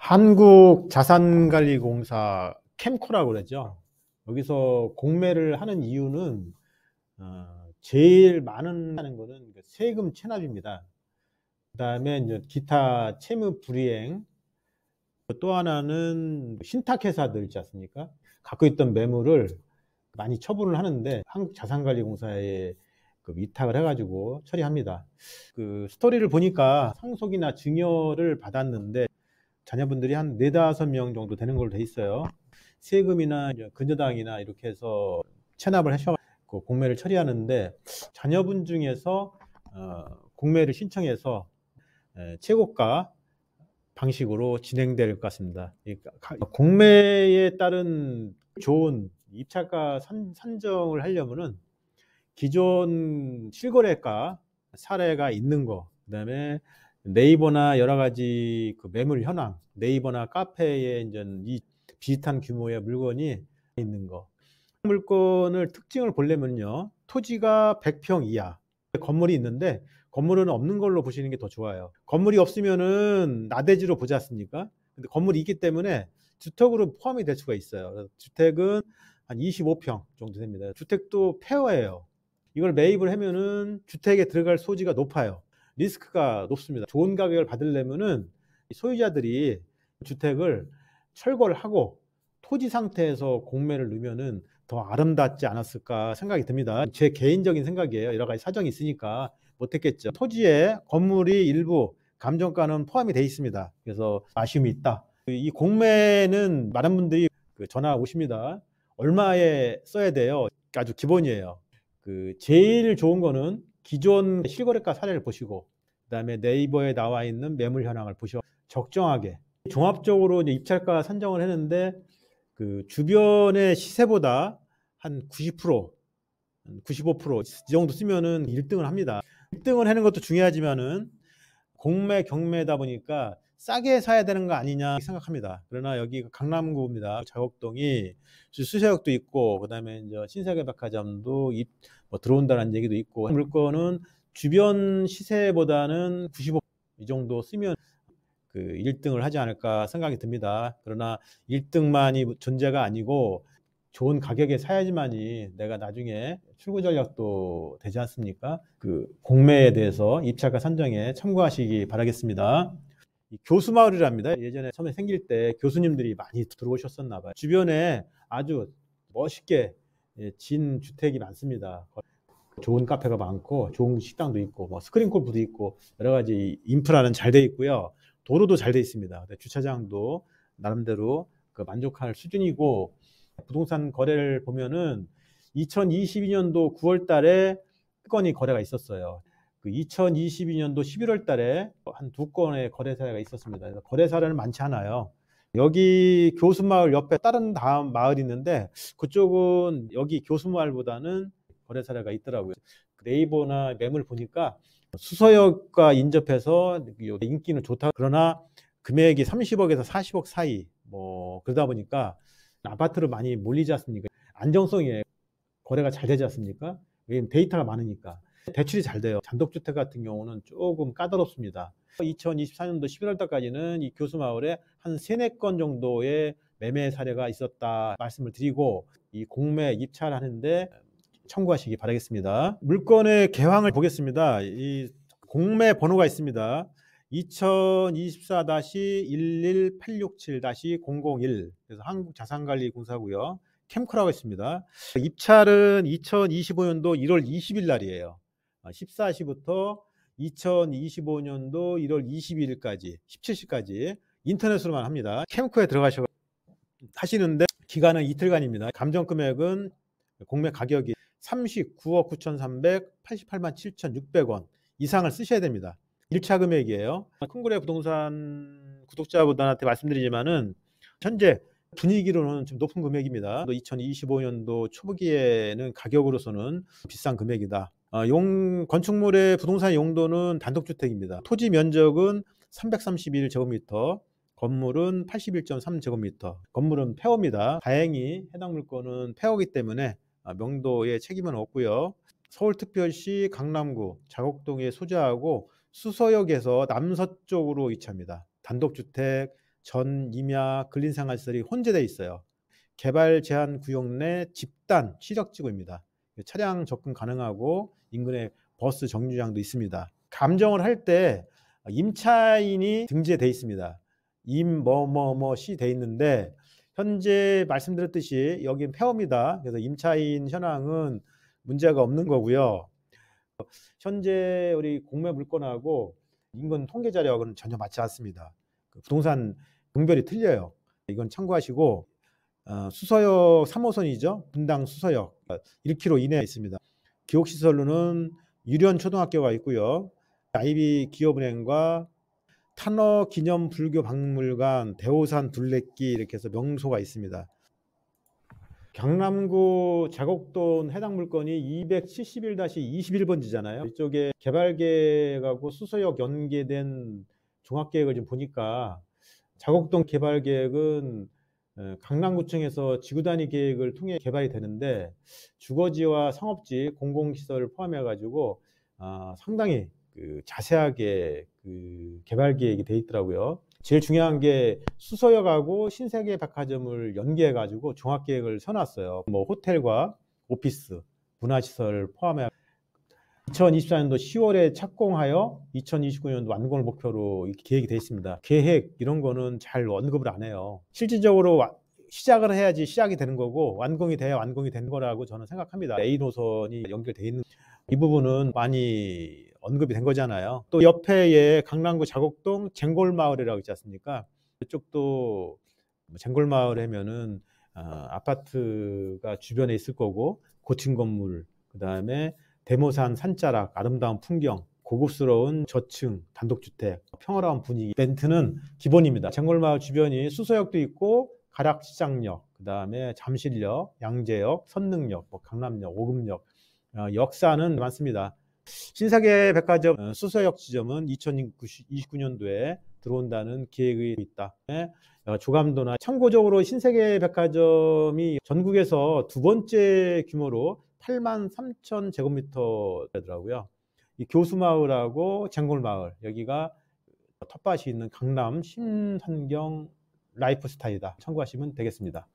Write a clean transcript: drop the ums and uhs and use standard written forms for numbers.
한국자산관리공사 캠코라고 그러죠. 여기서 공매를 하는 이유는 제일 많은 하는 거는 세금 체납입니다. 그다음에 이제 기타 채무 불이행, 또 하나는 신탁회사들 있지 않습니까? 갖고 있던 매물을 많이 처분을 하는데 한국자산관리공사에 위탁을 해가지고 처리합니다. 그 스토리를 보니까 상속이나 증여를 받았는데 자녀분들이 한 4~5명 정도 되는 걸로 돼 있어요. 세금이나 근저당이나 이렇게 해서 체납을 하셔가지고 공매를 처리하는데 자녀분 중에서 공매를 신청해서 최고가 방식으로 진행될 것 같습니다. 공매에 따른 좋은 입찰가 산정을 하려면은 기존 실거래가 사례가 있는 거, 그다음에 네이버나 여러 가지 그 매물 현황, 네이버나 카페에 이제 이 비슷한 규모의 물건이 있는 거. 물건을 특징을 보려면요, 토지가 100평 이하 건물이 있는데 건물은 없는 걸로 보시는 게 더 좋아요. 건물이 없으면은 나대지로 보지 않습니까? 근데 건물이 있기 때문에 주택으로 포함이 될 수가 있어요. 그래서 주택은 한 25평 정도 됩니다. 주택도 폐허예요. 이걸 매입을 하면은 주택에 들어갈 소지가 높아요. 리스크가 높습니다. 좋은 가격을 받으려면은 소유자들이 주택을 철거를 하고 토지 상태에서 공매를 넣으면은 더 아름답지 않았을까 생각이 듭니다. 제 개인적인 생각이에요. 여러 가지 사정이 있으니까 못했겠죠. 토지에 건물이 일부 감정가는 포함이 돼 있습니다. 그래서 아쉬움이 있다. 이 공매는 많은 분들이 전화 오십니다. 얼마에 써야 돼요? 아주 기본이에요. 제일 좋은 거는 기존 실거래가 사례를 보시고, 그다음에 네이버에 나와 있는 매물 현황을 보셔 적정하게 종합적으로 이제 입찰가 산정을 했는데 주변의 시세보다 한 90%, 95%이 정도 쓰면은 1등을 합니다. 1등을 하는 것도 중요하지만은 공매 경매다 보니까 싸게 사야 되는 거 아니냐 생각합니다. 그러나 여기 강남구입니다. 작업동이 수서역도 있고, 그다음에 이제 신세계백화점도 들어온다는 얘기도 있고, 물건은 주변 시세보다는 95% 이 정도 쓰면 1등을 하지 않을까 생각이 듭니다. 그러나 1등만이 존재가 아니고 좋은 가격에 사야지만이 내가 나중에 출구 전략도 되지 않습니까? 공매에 대해서 입찰가 산정에 참고하시기 바라겠습니다. 교수마을이랍니다. 예전에 처음에 생길 때 교수님들이 많이 들어오셨었나 봐요. 주변에 아주 멋있게 진 주택이 많습니다. 좋은 카페가 많고 좋은 식당도 있고 스크린 골프도 있고 여러 가지 인프라는 잘 돼 있고요. 도로도 잘 돼 있습니다. 주차장도 나름대로 만족할 수준이고, 부동산 거래를 보면은 2022년도 9월 달에 건이 거래가 있었어요. 2022년도 11월 달에 한 2건의 거래 사례가 있었습니다. 그래서 거래 사례는 많지 않아요. 여기 교수마을 옆에 다른 마을이 있는데 그쪽은 여기 교수마을보다는 거래 사례가 있더라고요. 네이버나 매물 보니까 수서역과 인접해서 인기는 좋다. 그러나 금액이 30억에서 40억 사이, 그러다 보니까 아파트로 많이 몰리지 않습니까? 안정성이 거래가 잘 되지 않습니까? 왜냐면 데이터가 많으니까. 대출이 잘 돼요. 단독주택 같은 경우는 조금 까다롭습니다. 2024년도 11월 달까지는 이 교수마을에 한 3~4건 정도의 매매 사례가 있었다 말씀을 드리고, 이 공매 입찰하는데 참고하시기 바라겠습니다. 물건의 개황을 보겠습니다. 이 공매 번호가 있습니다. 2024-11867-001, 그래서 한국자산관리공사고요. 캠코라고 있습니다. 입찰은 2025년도 1월 20일 날이에요. 14시부터 2025년도 1월 22일까지 17시까지 인터넷으로만 합니다. 캠코에 들어가셔 하시는데 기간은 이틀간입니다. 감정 금액은 공매 가격이 39억 9,388만 7,600원 이상을 쓰셔야 됩니다. 1차 금액이에요. 큰거래 부동산 구독자분들한테 말씀드리지만은 현재 분위기로는 좀 높은 금액입니다. 2025년도 초기에는 가격으로서는 비싼 금액이다. 건축물의 부동산 용도는 단독주택입니다. 토지 면적은 331제곱미터, 건물은 81.3제곱미터, 건물은 폐허입니다. 다행히 해당 물건은 폐허이기 때문에 명도에 책임은 없고요. 서울특별시 강남구 자곡동에 소재하고 수서역에서 남서쪽으로 위치합니다. 단독주택 전, 임야, 근린생활시설이 혼재되어 있어요. 개발 제한 구역 내 집단 시력지구입니다. 차량 접근 가능하고 인근에 버스 정류장도 있습니다. 감정을 할 때 임차인이 등재되어 있습니다. 임 뭐뭐뭐시 돼 있는데 현재 말씀드렸듯이 여기 폐허입니다. 그래서 임차인 현황은 문제가 없는 거고요. 현재 우리 공매 물건하고 인근 통계 자료하고는 전혀 맞지 않습니다. 부동산 등별이 틀려요. 이건 참고하시고, 수서역 3호선이죠. 분당 수서역 1km 이내에 있습니다. 교육시설로는 유련 초등학교가 있고요. IB 기업은행과 탄어 기념 불교 박물관, 대오산 둘레길 이렇게 해서 명소가 있습니다. 경남구 자곡동 해당 물건이 271-21번지잖아요. 이쪽에 개발계획하고 수서역 연계된 종합계획을 좀 보니까 자곡동 개발계획은 강남구청에서 지구단위 계획을 통해 개발이 되는데 주거지와 상업지, 공공시설을 포함해 가지고 상당히 자세하게 개발 계획이 돼 있더라고요. 제일 중요한 게 수서역하고 신세계 백화점을 연계해 가지고 종합 계획을 써놨어요. 뭐 호텔과 오피스, 문화시설 포함해 2024년도 10월에 착공하여 2029년도 완공을 목표로 계획이 되어 있습니다. 계획 이런 거는 잘 언급을 안 해요. 실질적으로 시작을 해야지 시작이 되는 거고 완공이 돼야 완공이 된 거라고 저는 생각합니다. A 노선이 연결되어 있는 이 부분은 많이 언급이 된 거잖아요. 또 옆에 강남구 자곡동 쟁골마을이라고 있지 않습니까? 이쪽도 쟁골마을 하면은 아파트가 주변에 있을 거고 고층 건물, 그다음에 대모산 산자락, 아름다운 풍경, 고급스러운 저층 단독주택, 평화로운 분위기, 멘트는 기본입니다. 쟁골마을 주변이 수서역도 있고 가락시장역, 그다음에 잠실역, 양재역, 선릉역, 강남역, 오금역, 역사는 많습니다. 신세계 백화점 수서역 지점은 2029년도에 들어온다는 계획이 있다. 조감도나 참고적으로 신세계 백화점이 전국에서 두 번째 규모로 83,000 제곱미터 되더라고요. 이 교수마을하고 쟁골마을 여기가 텃밭이 있는 강남 신환경 라이프스타일이다. 참고하시면 되겠습니다.